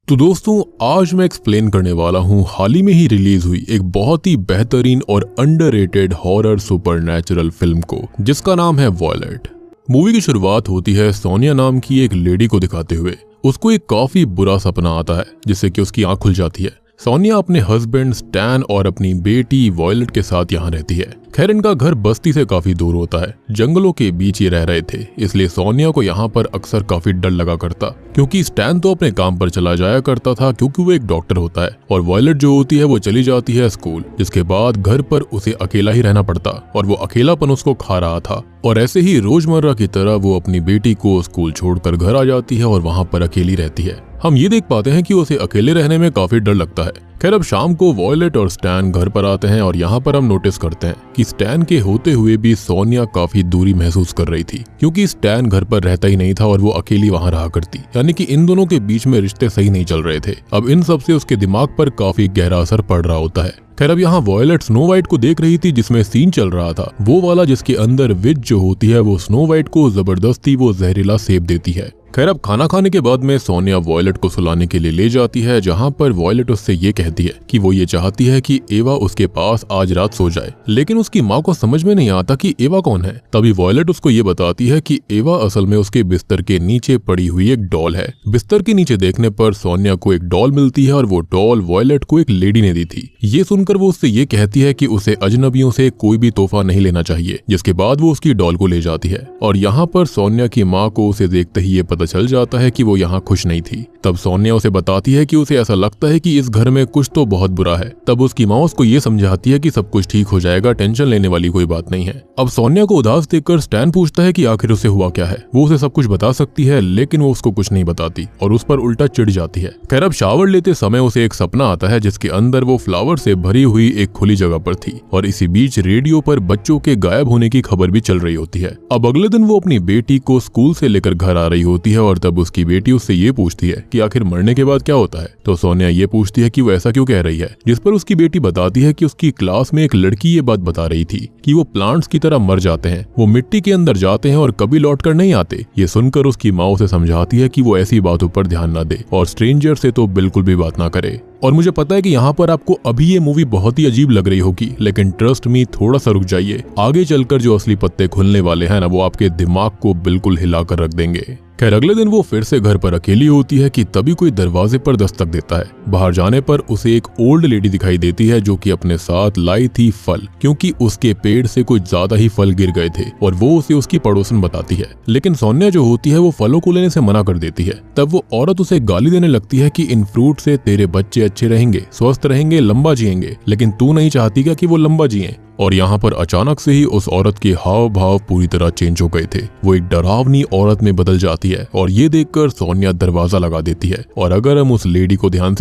तो दोस्तों आज मैं एक्सप्लेन करने वाला हूँ हाल ही में ही रिलीज हुई एक बहुत ही बेहतरीन और अंडररेटेड हॉरर सुपरनैचुरल फिल्म को, जिसका नाम है वॉयलेट। मूवी की शुरुआत होती है सोनिया नाम की एक लेडी को दिखाते हुए। उसको एक काफी बुरा सपना आता है जिससे कि उसकी आंख खुल जाती है। सोनिया अपने हस्बैंड स्टैन और अपनी बेटी वॉयलेट के साथ यहाँ रहती है। खैर इनका घर बस्ती से काफी दूर होता है, जंगलों के बीच ये रह रहे थे, इसलिए सोनिया को यहाँ पर अक्सर काफी डर लगा करता, क्योंकि स्टैन तो अपने काम पर चला जाया करता था क्योंकि वो एक डॉक्टर होता है, और वॉयलेट जो होती है वो चली जाती है स्कूल, जिसके बाद घर पर उसे अकेला ही रहना पड़ता और वो अकेलापन उसको खा रहा था। और ऐसे ही रोजमर्रा की तरह वो अपनी बेटी को स्कूल छोड़कर घर आ जाती है और वहाँ पर अकेली रहती है। हम ये देख पाते हैं कि उसे अकेले रहने में काफी डर लगता है। खैर अब शाम को वॉयलेट और स्टैन घर पर आते हैं और यहाँ पर हम नोटिस करते हैं कि स्टैन के होते हुए भी सोनिया काफी दूरी महसूस कर रही थी, क्योंकि स्टैन घर पर रहता ही नहीं था और वो अकेली वहाँ रहा करती, यानी कि इन दोनों के बीच में रिश्ते सही नहीं चल रहे थे। अब इन सब से उसके दिमाग पर काफी गहरा असर पड़ रहा होता है। खैर अब यहाँ वॉयलेट स्नो वाइट को देख रही थी जिसमें सीन चल रहा था, वो वाला जिसके अंदर विच जो होती है वो स्नो वाइट को जबरदस्ती वो जहरीला सेब देती है। खैर अब खाना खाने के बाद में सोनिया वॉयलेट को सुलाने के लिए ले जाती है, जहाँ पर वॉयलेट उससे ये कहती है कि वो ये चाहती है कि एवा उसके पास आज रात सो जाए, लेकिन उसकी माँ को समझ में नहीं आता कि एवा कौन है। तभी वॉयलेट उसको ये बताती है कि एवा असल में उसके बिस्तर के नीचे पड़ी हुई एक डॉल है। बिस्तर के नीचे देखने पर सोनिया को एक डॉल मिलती है और वो डॉल वॉयलेट को एक लेडी ने दी थी। ये सुनकर वो उससे ये कहती है कि उसे अजनबियों से कोई भी तोहफा नहीं लेना चाहिए, जिसके बाद वो उसकी डॉल को ले जाती है। और यहाँ पर सोनिया की माँ को उसे देखते ही ये पता चल जाता है कि वो यहाँ खुश नहीं थी। तब सोनिया उसे बताती है कि उसे ऐसा लगता है कि इस घर में कुछ तो बहुत बुरा है। तब उसकी माँ उसको ये समझाती है कि सब कुछ ठीक हो जाएगा, टेंशन लेने वाली कोई बात नहीं है। अब सोनिया को उदास देखकर स्टैन पूछता है कि आखिर उसे हुआ क्या है। वो उसे सब कुछ बता सकती है, लेकिन वो उसको कुछ नहीं बताती और उस पर उल्टा चिढ़ जाती है। खैर अब शावर लेते समय उसे एक सपना आता है जिसके अंदर वो फ्लावर से भरी हुई एक खुली जगह पर थी, और इसी बीच रेडियो पर बच्चों के गायब होने की खबर भी चल रही होती है। अब अगले दिन वो अपनी बेटी को स्कूल से लेकर घर आ रही होती है और तब उसकी बेटी उससे ये पूछती है कि आखिर मरने के बाद क्या होता है। तो सोनिया ये पूछती है कि वो ऐसा क्यों कह रही है, जिस पर उसकी बेटी बताती है कि उसकी क्लास में एक लड़की ये बात बता रही थी कि वो प्लांट्स की तरह मर जाते हैं, वो मिट्टी के अंदर जाते हैं और कभी लौटकर नहीं आते। ये सुनकर उसकी माँ उसे समझाती है कि वो ऐसी बातों पर ध्यान न दे और स्ट्रेंजर से तो बिल्कुल भी बात ना करे। और मुझे पता है कि यहाँ पर आपको अभी ये मूवी बहुत ही अजीब लग रही होगी, लेकिन ट्रस्ट मी थोड़ा सा रुक जाइए, आगे चलकर जो असली पत्ते खुलने वाले हैं ना, वो आपके दिमाग को बिल्कुल हिलाकर रख देंगे। खैर अगले दिन वो फिर से घर पर अकेली होती है कि तभी कोई दरवाजे पर दस्तक देता है। बाहर जाने पर उसे एक ओल्ड लेडी दिखाई देती है जो कि अपने साथ लाई थी फल, क्योंकि उसके पेड़ से कुछ ज्यादा ही फल गिर गए थे, और वो उसे उसकी पड़ोसन बताती है। लेकिन सोनिया जो होती है वो फलों को लेने से मना कर देती है। तब वो औरत उसे गाली देने लगती है कि इन फ्रूट से तेरे बच्चे अच्छे रहेंगे, स्वस्थ रहेंगे, लंबा जिएंगे, लेकिन तू नहीं चाहती क्या कि वो लंबा जिए। और यहाँ पर अचानक से ही उस औरत के हाव भाव पूरी तरह चेंज हो गए थे। वो एक डरावनी औरत में बदल जाती है और ये देखकर सोनिया दरवाजा लगा देती है। और अगर हम उस लेडी को ध्यान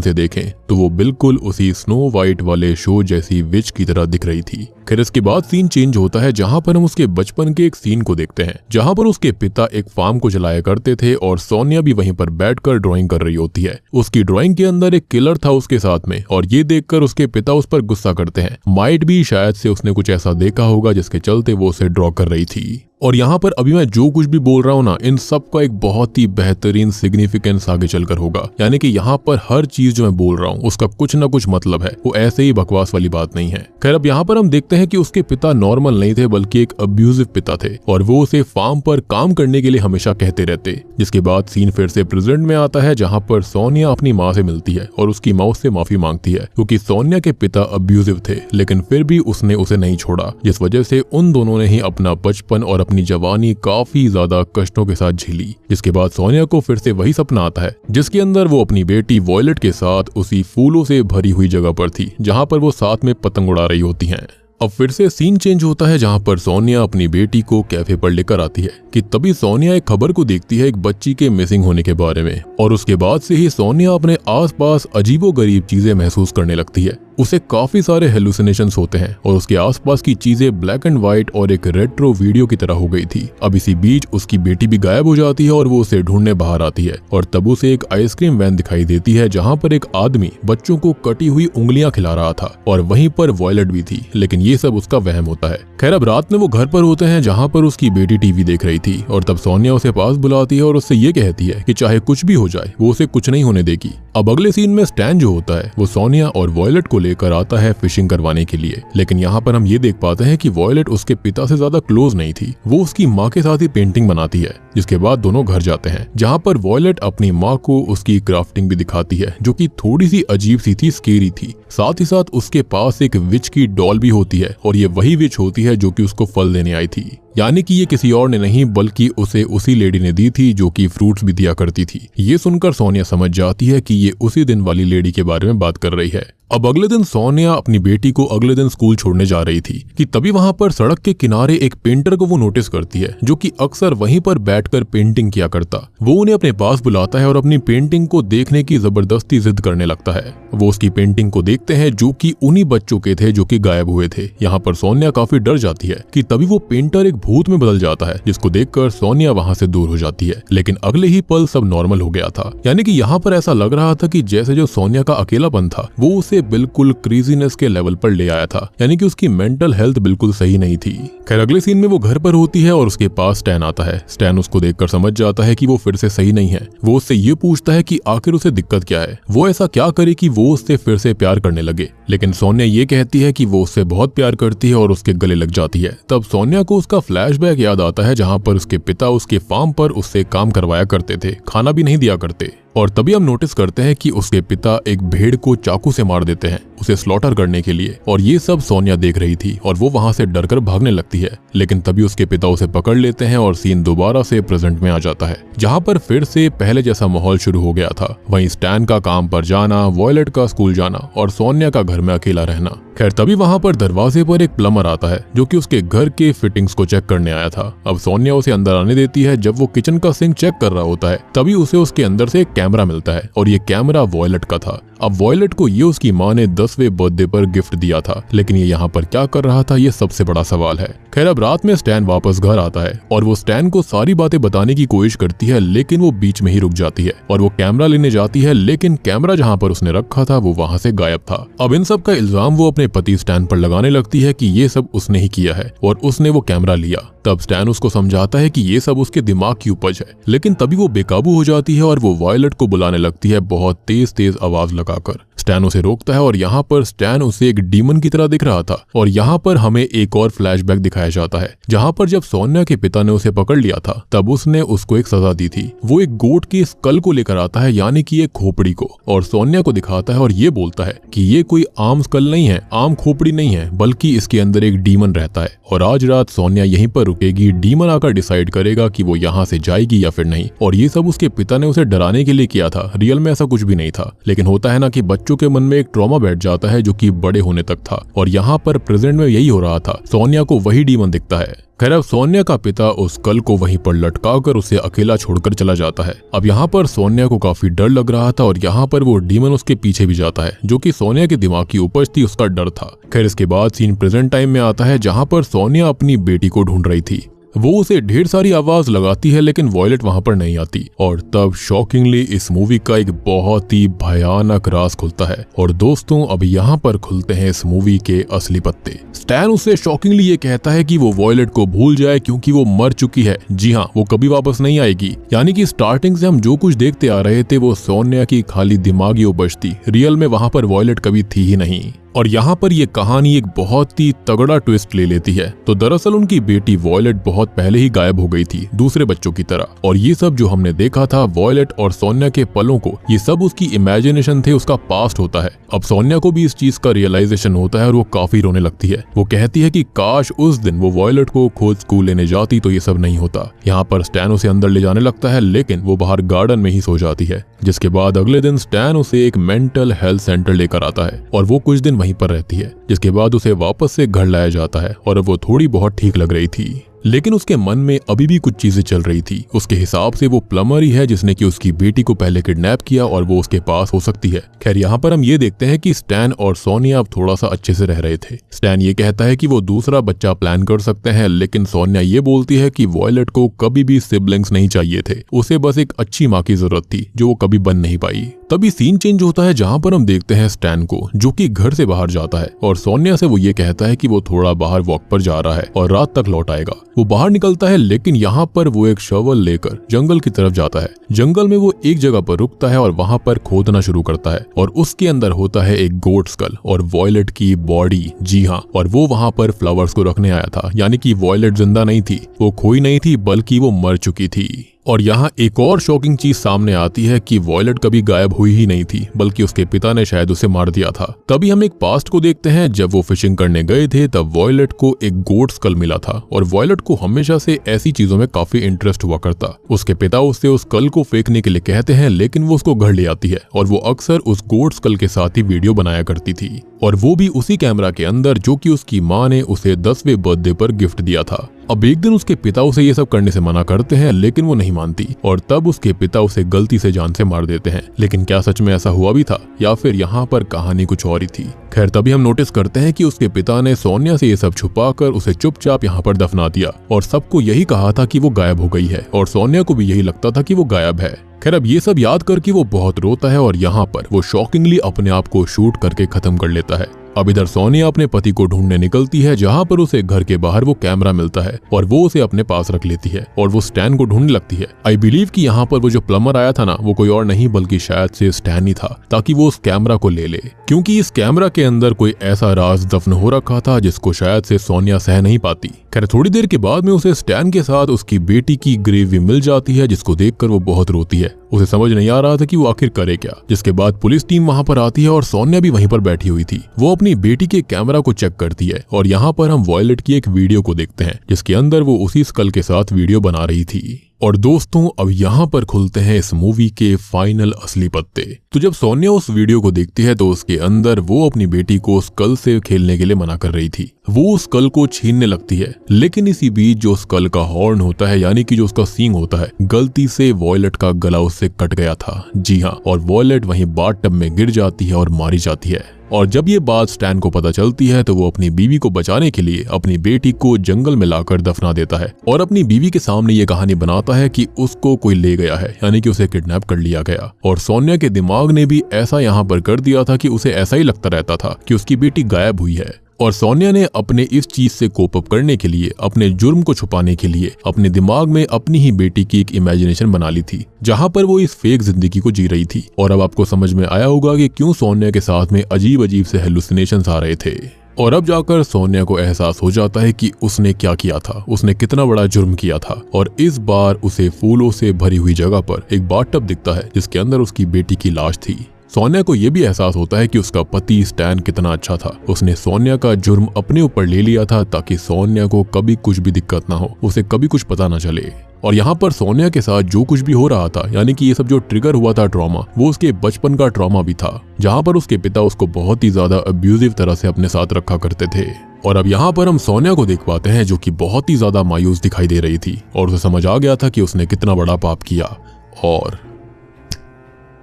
से देखें तो वो बिल्कुल उसी स्नो वाइट वाले शो जैसी विच की तरह दिख रही थी। खैर इसके बाद सीन चेंज होता है, जहाँ पर हम उसके बचपन के एक सीन को देखते हैं, जहाँ पर उसके पिता एक फार्म को चलाया करते थे और सोनिया भी वहीं पर बैठकर ड्राइंग कर रही होती है। उसकी ड्राइंग के अंदर एक किलर था उसके साथ में, और ये देखकर उसके पिता उस पर गुस्सा करते हैं। माइट भी शायद से उसने कुछ ऐसा देखा होगा जिसके चलते वो उसे ड्रॉ कर रही थी। और यहाँ पर अभी मैं जो कुछ भी बोल रहा हूँ ना, इन सब का एक बहुत ही बेहतरीन सिग्निफिकेंस आगे चलकर होगा, यानी कि यहाँ पर हर चीज जो मैं बोल रहा हूँ उसका कुछ ना कुछ मतलब है, वो ऐसे ही बकवास वाली बात नहीं है। खैर अब यहाँ पर हम देखते हैं कि उसके पिता नॉर्मल नहीं थे, बल्कि एक अब्यूजिव पिता थे, और वो उसे फार्म पर काम करने के लिए हमेशा कहते रहते। जिसके बाद सीन फिर से प्रेजेंट में आता है, जहाँ पर सोनिया अपनी माँ से मिलती है और उसकी माँ उससे माफी मांगती है, क्योंकि सोनिया के पिता अब्यूजिव थे, लेकिन फिर भी उसने उसे नहीं छोड़ा, जिस वजह से उन दोनों ने ही अपना बचपन और अपनी जवानी काफी ज्यादा कष्टों के साथ झेली। जिसके बाद सोनिया को फिर से वही सपना आता है, जिसके अंदर वो अपनी बेटी वॉयलेट के साथ उसी फूलों से भरी हुई जगह पर थी, जहाँ पर वो साथ में पतंग उड़ा रही होती हैं। अब फिर से सीन चेंज होता है, जहाँ पर सोनिया अपनी बेटी को कैफे पर लेकर आती है कि तभी सोनिया एक खबर को देखती है एक बच्ची के मिसिंग होने के बारे में, और उसके बाद से ही सोनिया अपने आसपास अजीबोगरीब चीजें महसूस करने लगती है। उसे काफी सारे हेलुसिनेशंस होते हैं और उसके आसपास की चीजें ब्लैक एंड व्हाइट और एक रेट्रो वीडियो की तरह हो गई थी। अब इसी बीच उसकी बेटी भी गायब हो जाती है और वो उसे ढूंढने बाहर आती है और तब उसे एक आइसक्रीम वैन दिखाई देती है जहाँ पर एक आदमी बच्चों को कटी हुई उंगलियां खिला रहा था और वहीं पर वॉयलेट भी थी, लेकिन ये सब उसका वहम होता है। खैर अब रात में वो घर पर होते हैं जहाँ पर उसकी बेटी टीवी देख रही थी और तब सोनिया उसे पास बुलाती है और उससे ये कहती है कि चाहे कुछ भी हो जाए वो उसे कुछ नहीं होने देगी। अब अगले सीन में स्टैन जो होता है वो सोनिया और वॉयलेट को लेकर आता है फिशिंग करवाने के लिए, लेकिन यहाँ पर हम ये देख पाते हैं कि वॉयलेट उसके पिता से ज्यादा क्लोज नहीं थी। वो उसकी माँ के साथ ही पेंटिंग बनाती है, जिसके बाद दोनों घर जाते हैं जहाँ पर वॉयलेट अपनी माँ को उसकी क्राफ्टिंग भी दिखाती है जो कि थोड़ी सी अजीब सी थी, स्केरी थी। साथ ही साथ उसके पास एक विच की डॉल भी होती है और ये वही विच होती है जो कि उसको फल देने आई थी, यानी कि ये किसी और ने नहीं बल्कि उसे उसी लेडी ने दी थी जो कि फ्रूट्स भी दिया करती थी। ये सुनकर सोनिया समझ जाती है कि ये उसी दिन वाली लेडी के बारे में बात कर रही है। अब अगले दिन सोनिया अपनी बेटी को अगले दिन स्कूल छोड़ने जा रही थी कि तभी वहां पर सड़क के किनारे एक पेंटर को वो नोटिस करती है जो कि अक्सर वहीं पर बैठकर पेंटिंग किया करता। वो उन्हें अपने पास बुलाता है और अपनी पेंटिंग को देखने की जबरदस्ती जिद करने लगता है। वो उसकी पेंटिंग को देखते हैं जो कि उन्हीं बच्चों के थे जो कि गायब हुए थे। यहाँ पर सोनिया काफी डर जाती है कि तभी वो पेंटर एक भूत में बदल जाता है, जिसको देखकर सोनिया वहां से दूर हो जाती है। लेकिन अगले ही पल सब नॉर्मल हो गया था, यानी कि यहाँ पर ऐसा लग रहा था कि जैसे जो सोनिया का अकेलापन था वो उसे बिल्कुल क्रेजीनेस के लेवल पर ले आया था, यानी कि उसकी मेंटल हेल्थ बिल्कुल सही नहीं थी। खैर अगले सीन में वो घर पर होती है और उसके पास स्टैन आता है। स्टैन उसको देखकर समझ जाता है कि वो फिर से सही नहीं है। वो उससे ये पूछता है कि आखिर उसे दिक्कत क्या है, वो ऐसा क्या करे कि वो उससे फिर से प्यार करने लगे। लेकिन सोनिया ये कहती है कि वो उससे बहुत प्यार करती है और उसके गले लग जाती है। तब सोनिया को उसका फ्लैशबैक याद आता है जहाँ पर उसके पिता उसके फार्म पर उससे काम करवाया करते थे, खाना भी नहीं दिया करते। और तभी हम नोटिस करते हैं कि उसके पिता एक भेड़ को चाकू से मार देते हैं उसे स्लॉटर करने के लिए, और ये सब सोनिया देख रही थी और वो वहां से डरकर भागने लगती है। लेकिन तभी उसके पिता उसे पकड़ लेते हैं और सीन दोबारा से प्रेजेंट में आ जाता है जहां पर फिर से पहले जैसा माहौल शुरू हो गया था। वहीं स्टैन का काम पर जाना, वॉयलेट का स्कूल जाना और सोनिया का घर में अकेला रहना। खैर तभी वहां पर दरवाजे पर एक प्लम्बर आता है जो कि उसके घर के फिटिंग्स को चेक करने आया था। अब सोनिया उसे अंदर आने देती है। जब वो किचन का सिंक चेक कर रहा होता है तभी उसे उसके अंदर से एक कैमरा मिलता है और ये कैमरा वॉयलेट का था। अब वॉयलेट को ये उसकी माँ ने 10वें बर्थडे पर गिफ्ट दिया था, लेकिन ये यहाँ पर क्या कर रहा था ये सबसे बड़ा सवाल है। खैर अब रात में स्टैन वापस घर आता है और वो स्टैन को सारी बातें बताने की कोशिश करती है, लेकिन वो बीच में ही रुक जाती है और वो कैमरा लेने जाती है, लेकिन कैमरा जहाँ पर उसने रखा था वो वहाँ से गायब था। अब इन सब का इल्जाम वो अपने पति स्टैन पर लगाने लगती है कि ये सब उसने ही किया है और उसने वो कैमरा लिया। तब स्टैन उसको समझाता है कि ये सब उसके दिमाग की उपज है, लेकिन तभी वो बेकाबू हो जाती है और वो वॉयलेट को बुलाने लगती है बहुत तेज तेज आवाज लगाकर। स्टैन उसे रोकता है और यहाँ पर स्टैन उसे एक डीमन की तरह दिख रहा था। और यहाँ पर हमें एक और फ्लैशबैक दिखाया जाता है जहाँ पर जब सोनिया के पिता ने उसे पकड़ लिया था तब उसने उसको एक सजा दी थी। वो एक गोट की स्कल को लेकर आता है, यानी कि एक खोपड़ी को, और सोनिया को दिखाता है और ये बोलता है कि ये कोई आम स्कल नहीं है, आम खोपड़ी नहीं है, बल्कि इसके अंदर एक डीमन रहता है और आज रात सोनिया यहीं पर रुकेगी। डीमन आकर डिसाइड करेगा कि वो यहाँ से जाएगी या फिर नहीं। और ये सब उसके पिता ने उसे डराने के लिए किया था, रियल में ऐसा कुछ भी नहीं था। लेकिन होता है ना कि बच्चों के मन में एक ट्रॉमा बैठ जाता है जो कि बड़े होने तक था, और यहाँ पर प्रेजेंट में यही हो रहा था। सोनिया को वही डीमन दिखता है। खैर अब सोनिया का पिता उस कल को वहीं पर लटकाकर उसे अकेला छोड़कर चला जाता है। अब यहाँ पर सोनिया को काफी डर लग रहा था और यहाँ पर वो डीमन उसके पीछे भी जाता है, जो कि सोनिया के दिमाग की उपज थी, उसका डर था। खैर इसके बाद सीन प्रेजेंट टाइम में आता है जहाँ पर सोनिया अपनी बेटी को ढूंढ रही थी। वो उसे ढेर सारी आवाज लगाती है, लेकिन वॉयलेट वहां पर नहीं आती। और तब शॉकिंगली इस मूवी का एक बहुत ही भयानक राज खुलता है। और दोस्तों अब यहाँ पर खुलते हैं इस मूवी के असली पत्ते। स्टैन उससे शॉकिंगली ये कहता है कि वो वॉयलेट को भूल जाए क्योंकि वो मर चुकी है। जी हाँ, वो कभी वापस नहीं आएगी। यानी कि स्टार्टिंग से हम जो कुछ देखते आ रहे थे वो सोनिया की खाली दिमागी उपज थी, रियल में वहां पर वॉयलेट कभी थी ही नहीं। और यहाँ पर ये कहानी एक बहुत ही तगड़ा ट्विस्ट ले लेती है। तो दरअसल उनकी बेटी वॉयलेट बहुत पहले ही गायब हो गई थी दूसरे बच्चों की तरह, और ये सब जो हमने देखा था वॉयलेट और सोनिया के पलों को, ये सब उसकी इमेजिनेशन थे, उसका पास्ट होता है। अब सोनिया को भी इस चीज का रियलाइजेशन होता है और वो काफी रोने लगती है। वो कहती है कि काश उस दिन वो वॉयलेट को खुद स्कूल लेने जाती तो ये सब नहीं होता। यहाँ पर स्टैन उसे अंदर ले जाने लगता है, लेकिन वो बाहर गार्डन में ही सो जाती है। जिसके बाद अगले दिन स्टैन उसे एक मेंटल हेल्थ सेंटर लेकर आता है और वो कुछ दिन वहीं पर रहती है। जिसके बाद उसे वापस से घर लाया जाता है और अब वो थोड़ी बहुत ठीक लग रही थी। लेकिन उसके मन में अभी भी कुछ चीजें चल रही थी। उसके हिसाब से वो प्लम्बर ही है जिसने कि उसकी बेटी को पहले किडनैप किया और वो उसके पास हो सकती है। खैर यहाँ पर हम ये देखते हैं कि स्टैन और सोनिया अब थोड़ा सा अच्छे से रह रहे थे। स्टैन ये कहता है कि वो दूसरा बच्चा प्लान कर सकते हैं, लेकिन सोनिया ये बोलती है कि वॉयलेट को कभी भी सिबलिंग्स नहीं चाहिए थे, उसे बस एक अच्छी माँ की जरूरत थी जो वो कभी बन नहीं पाई। तभी सीन चेंज होता है जहां पर हम देखते हैं स्टैन को जो कि घर से बाहर जाता है और सोनिया से वो ये कहता है कि वो थोड़ा बाहर वॉक पर जा रहा है और रात तक लौट आएगा। वो बाहर निकलता है, लेकिन यहाँ पर वो एक शॉवल लेकर जंगल की तरफ जाता है। जंगल में वो एक जगह पर रुकता है और वहां पर खोदना शुरू करता है और उसके अंदर होता है एक गोट स्कल और वॉयलेट की बॉडी। जी हाँ, और वो वहां पर फ्लावर्स को रखने आया था, यानी कि वॉयलेट जिंदा नहीं थी, वो खोई नहीं थी, बल्कि वो मर चुकी थी। और यहाँ एक और शॉकिंग चीज सामने आती है कि वॉयलेट कभी गायब हुई ही नहीं थी, बल्कि उसके पिता ने शायद उसे मार दिया था। तभी हम एक पास्ट को देखते हैं, जब वो फिशिंग करने गए थे तब वॉयलेट को एक गोट स्कल मिला था और वॉयलेट को हमेशा से ऐसी चीजों में काफी इंटरेस्ट हुआ करता। उसके पिता उससे उस स्कल को फेंकने के लिए कहते हैं, लेकिन वो उसको घर ले आती है और वो अक्सर उस गोट स्कल के साथ ही वीडियो बनाया करती थी, और वो भी उसी कैमरा के अंदर जो कि उसकी माँ ने उसे 10वें बर्थडे पर गिफ्ट दिया था। अब एक दिन उसके पिता उसे ये सब करने से मना करते हैं, लेकिन वो नहीं मानती और तब उसके पिता उसे गलती से जान से मार देते हैं। लेकिन क्या सच में ऐसा हुआ भी था या फिर यहाँ पर कहानी कुछ और ही थी? खैर, तभी हम नोटिस करते हैं कि उसके पिता ने सोनिया से ये सब छुपाकर उसे चुपचाप यहाँ पर दफना दिया और सबको यही कहा था कि वो गायब हो गई है और सोनिया को भी यही लगता था कि वो गायब है। खैर, अब ये सब याद करके वो बहुत रोता है और यहाँ पर वो शॉकिंगली अपने आप को शूट करके खत्म कर लेता है। अब इधर सोनिया अपने पति को ढूंढने निकलती है, जहाँ पर उसे घर के बाहर वो कैमरा मिलता है और वो उसे अपने पास रख लेती है और वो स्टैन को ढूंढने लगती है। आई बिलीव कि यहाँ पर वो जो प्लम्बर आया था ना, वो कोई और नहीं बल्कि शायद से स्टैन ही था, ताकि वो उस कैमरा को ले ले, क्योंकि इस कैमरा के अंदर कोई ऐसा राज दफन हो रखा था जिसको शायद से सोनिया सह नहीं पाती। खैर, थोड़ी देर के बाद में उसे स्टैन के साथ उसकी बेटी की ग्रेव भी मिल जाती है, जिसको देखकर वो बहुत रोती है। उसे समझ नहीं आ रहा था कि वो आखिर करे क्या। जिसके बाद पुलिस टीम वहां पर आती है और सोनिया भी वहीं पर बैठी हुई थी। वो अपनी बेटी के कैमरा को चेक करती है और यहाँ पर हम वॉयलेट की एक वीडियो को देखते हैं, जिसके अंदर वो उसी स्कल के साथ वीडियो बना रही थी। और दोस्तों, अब यहाँ पर खुलते हैं इस मूवी के फाइनल असली पत्ते। तो जब सोनिया उस वीडियो को देखती है तो उसके अंदर वो अपनी बेटी को स्कल से खेलने के लिए मना कर रही थी। वो उस स्कल को छीनने लगती है, लेकिन इसी बीच जो स्कल का हॉर्न होता है, यानी कि जो उसका सींग होता है, गलती से वॉयलेट का गला उससे कट गया था। जी हाँ, और वॉयलेट वहीं बाथटब में गिर जाती है और मारी जाती है। और जब ये बात स्टैन को पता चलती है तो वो अपनी बीवी को बचाने के लिए अपनी बेटी को जंगल में लाकर दफना देता है और अपनी बीवी के सामने ये कहानी बनाता है कि उसको कोई ले गया है, यानी कि उसे किडनैप कर लिया गया। और सोनिया के दिमाग ने भी ऐसा यहाँ पर कर दिया था कि उसे ऐसा ही लगता रहता था कि उसकी बेटी गायब हुई है। और सोनिया ने अपने इस चीज से कोप अप करने के लिए, अपने जुर्म को छुपाने के लिए अपने दिमाग में अपनी ही बेटी की एक इमेजिनेशन बना ली थी, जहां पर वो इस फेक जिंदगी को जी रही थी। और अब आपको समझ में आया होगा कि क्यों सोनिया के साथ में अजीब अजीब से हेलुसिनेशंस आ रहे थे। और अब जाकर सोनिया को एहसास हो जाता है कि उसने क्या किया था, उसने कितना बड़ा जुर्म किया था। और इस बार उसे फूलों से भरी हुई जगह पर एक बाथटब दिखता है जिसके अंदर उसकी बेटी की लाश थी। सोनिया को यह भी एहसास होता है कि उसका पति स्टैन कितना अच्छा था। उसने सोनिया का जुर्म अपने ऊपर ले लिया था ताकि सोनिया को कभी कुछ भी दिक्कत ना हो, उसे कभी कुछ पता ना चले। और यहाँ पर सोनिया के साथ जो कुछ भी हो रहा था, यानी कि ये सब जो ट्रिगर हुआ था ट्रॉमा, वो उसके बचपन का ट्रॉमा भी था, जहाँ पर उसके पिता उसको बहुत ही ज्यादा अब्यूजिव तरह से अपने साथ रखा करते थे। और अब यहाँ पर हम सोनिया को देख पाते हैं जो कि बहुत ही ज्यादा मायूस दिखाई दे रही थी और उसे समझ आ गया था कि उसने कितना बड़ा पाप किया। और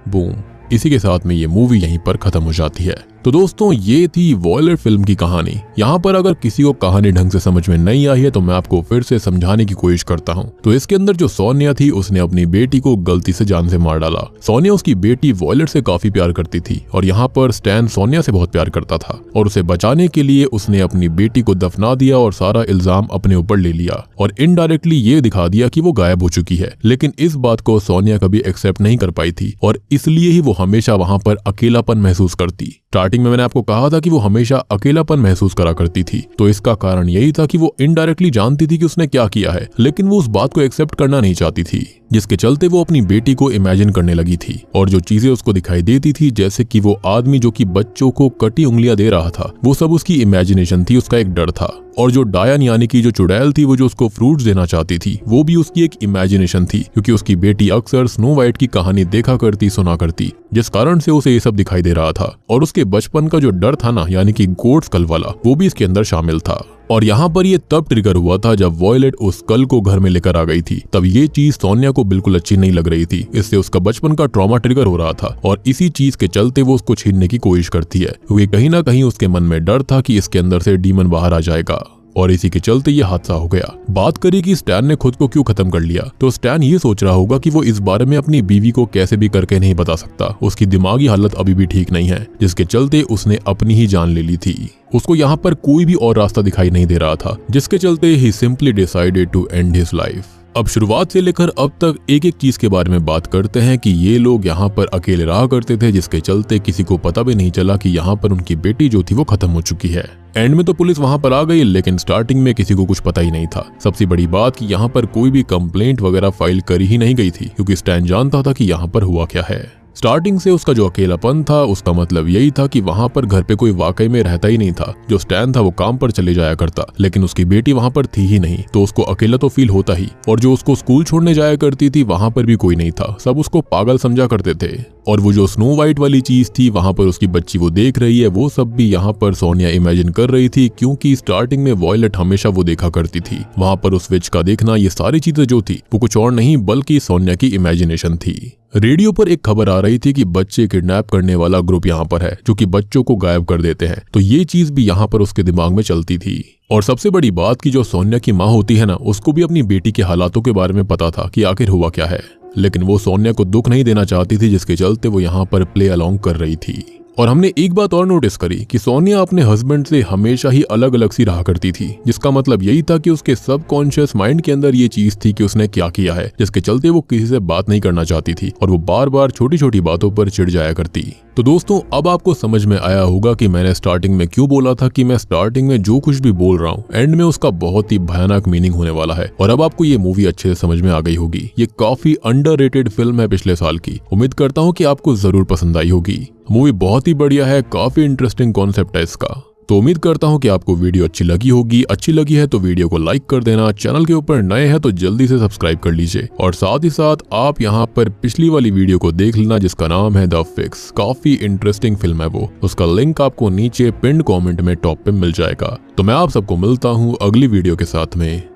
बूम, इसी के साथ में ये मूवी यहीं पर खत्म हो जाती है। तो दोस्तों, ये थी वॉयलेट फिल्म की कहानी। यहाँ पर अगर किसी को कहानी ढंग से समझ में नहीं आई है तो मैं आपको फिर से समझाने की कोशिश करता हूँ। तो इसके अंदर जो सोनिया थी, उसने अपनी बेटी को गलती से जान से मार डाला। सोनिया उसकी बेटी वॉयलेट से काफी प्यार करती थी और यहाँ पर स्टैन सोनिया से बहुत प्यार करता था और उसे बचाने के लिए उसने अपनी बेटी को दफना दिया और सारा इल्जाम अपने ऊपर ले लिया और इनडायरेक्टली ये दिखा दिया कि वो गायब हो चुकी है। लेकिन इस बात को सोनिया कभी एक्सेप्ट नहीं कर पाई थी और इसलिए ही वो हमेशा वहां पर अकेलापन महसूस करती। स्टार्टिंग में मैंने आपको कहा था कि वो हमेशा अकेलापन महसूस करा करती थी, तो इसका कारण यही था कि वो इनडायरेक्टली जानती थी कि उसने क्या किया है, लेकिन वो उस बात को एक्सेप्ट करना नहीं चाहती थी, जिसके चलते वो अपनी बेटी को इमेजिन करने लगी थी। और जो चीजें उसको दिखाई देती थी, जैसे कि वो आदमी जो कि बच्चों को कटी उंगलियां दे रहा था, वो सब उसकी इमेजिनेशन थी, उसका एक डर था। और जो डायन यानी कि जो चुड़ैल थी, वो जो उसको फ्रूट्स देना चाहती थी, वो भी उसकी एक इमेजिनेशन थी, क्योंकि उसकी बेटी अक्सर स्नो वाइट की कहानी देखा करती, सुना करती, जिस कारण से उसे ये सब दिखाई दे रहा था। और उसके बचपन का जो डर था ना, यानी कि गोट स्कल वाला, वो भी इसके अंदर शामिल था। और यहाँ पर ये तब ट्रिगर हुआ था जब वॉयलेट उस कल को घर में लेकर आ गई थी। तब ये चीज सोनिया को बिल्कुल अच्छी नहीं लग रही थी। इससे उसका बचपन का ट्रॉमा ट्रिगर हो रहा था और इसी चीज के चलते वो उसको छीनने की कोशिश करती है, क्योंकि कहीं ना कहीं उसके मन में डर था कि इसके अंदर से डीमन बाहर आ जाएगा। और इसी के चलते ये हादसा हो गया। बात करें कि स्टैन ने खुद को क्यों खत्म कर लिया, तो स्टैन ये सोच रहा होगा कि वो इस बारे में अपनी बीवी को कैसे भी करके नहीं बता सकता। उसकी दिमागी हालत अभी भी ठीक नहीं है, जिसके चलते उसने अपनी ही जान ले ली थी। उसको यहाँ पर कोई भी और रास्ता दिखाई नहीं दे रहा था, जिसके चलते ही simply decided to end his life. अब शुरुआत से लेकर अब तक एक एक चीज के बारे में बात करते हैं कि ये लोग यहाँ पर अकेले रहा करते थे, जिसके चलते किसी को पता भी नहीं चला कि यहाँ पर उनकी बेटी जो थी वो खत्म हो चुकी है। एंड में तो पुलिस वहां पर आ गई, लेकिन स्टार्टिंग में किसी को कुछ पता ही नहीं था। सबसे बड़ी बात कि यहाँ पर कोई भी कंप्लेंट वगैरह फाइल करी ही नहीं गई थी, क्योंकि स्टैन जानता था कि यहाँ पर हुआ क्या है। स्टार्टिंग से उसका जो अकेलापन था उसका मतलब यही था कि वहां पर घर पे कोई वाकई में रहता ही नहीं था। जो स्टैन था वो काम पर चले जाया करता, लेकिन उसकी बेटी वहां पर थी ही नहीं, तो उसको अकेला तो फील होता ही। और जो उसको स्कूल छोड़ने जाया करती थी वहां पर भी कोई नहीं था, सब उसको पागल समझा करते थे। और वो जो स्नो वाइट वाली चीज थी वहां पर उसकी बच्ची वो देख रही है, वो सब भी यहाँ पर सोनिया इमेजिन कर रही थी, क्योंकि स्टार्टिंग में वॉयलेट हमेशा वो देखा करती थी। वहां पर उस विच का देखना, ये सारी चीजें जो थी वो कुछ और नहीं बल्कि सोनिया की इमेजिनेशन थी। रेडियो पर एक खबर आ रही थी कि बच्चे किडनैप करने वाला ग्रुप यहाँ पर है, जो कि बच्चों को गायब कर देते हैं। तो ये चीज भी यहाँ पर उसके दिमाग में चलती थी। और सबसे बड़ी बात कि जो सोनिया की माँ होती है ना, उसको भी अपनी बेटी के हालातों के बारे में पता था कि आखिर हुआ क्या है, लेकिन वो सोनिया को दुख नहीं देना चाहती थी, जिसके चलते वो यहाँ पर प्ले अलोंग कर रही थी। और हमने एक बात और नोटिस करी कि सोनिया अपने हस्बैंड से हमेशा ही अलग अलग सी रहा करती थी, जिसका मतलब यही था कि उसके सबकॉन्शियस माइंड के अंदर ये चीज थी कि उसने क्या किया है, जिसके चलते वो किसी से बात नहीं करना चाहती थी और वो बार बार छोटी छोटी बातों पर चिढ़ जाया करती। तो दोस्तों, अब आपको समझ में आया होगा कि मैंने स्टार्टिंग में क्यों बोला था कि मैं स्टार्टिंग में जो कुछ भी बोल रहा हूँ एंड में उसका बहुत ही भयानक मीनिंग होने वाला है। और अब आपको ये मूवी अच्छे से समझ में आ गई होगी। ये काफी अंडररेटेड फिल्म है पिछले साल की। उम्मीद करता हूँ कि आपको जरूर पसंद आई होगी। मूवी बहुत ही बढ़िया है, काफी इंटरेस्टिंग कॉन्सेप्ट है इसका। तो उम्मीद करता हूँ कि आपको वीडियो अच्छी लगी होगी। अच्छी लगी है तो वीडियो को लाइक कर देना, चैनल के ऊपर नए हैं तो जल्दी से सब्सक्राइब कर लीजिए। और साथ ही साथ आप यहाँ पर पिछली वाली वीडियो को देख लेना, जिसका नाम है द फिक्स। काफी इंटरेस्टिंग फिल्म है वो। उसका लिंक आपको नीचे पिन्ड कमेंट में टॉप पे मिल जाएगा। तो मैं आप सबको मिलता हूँ अगली वीडियो के साथ में।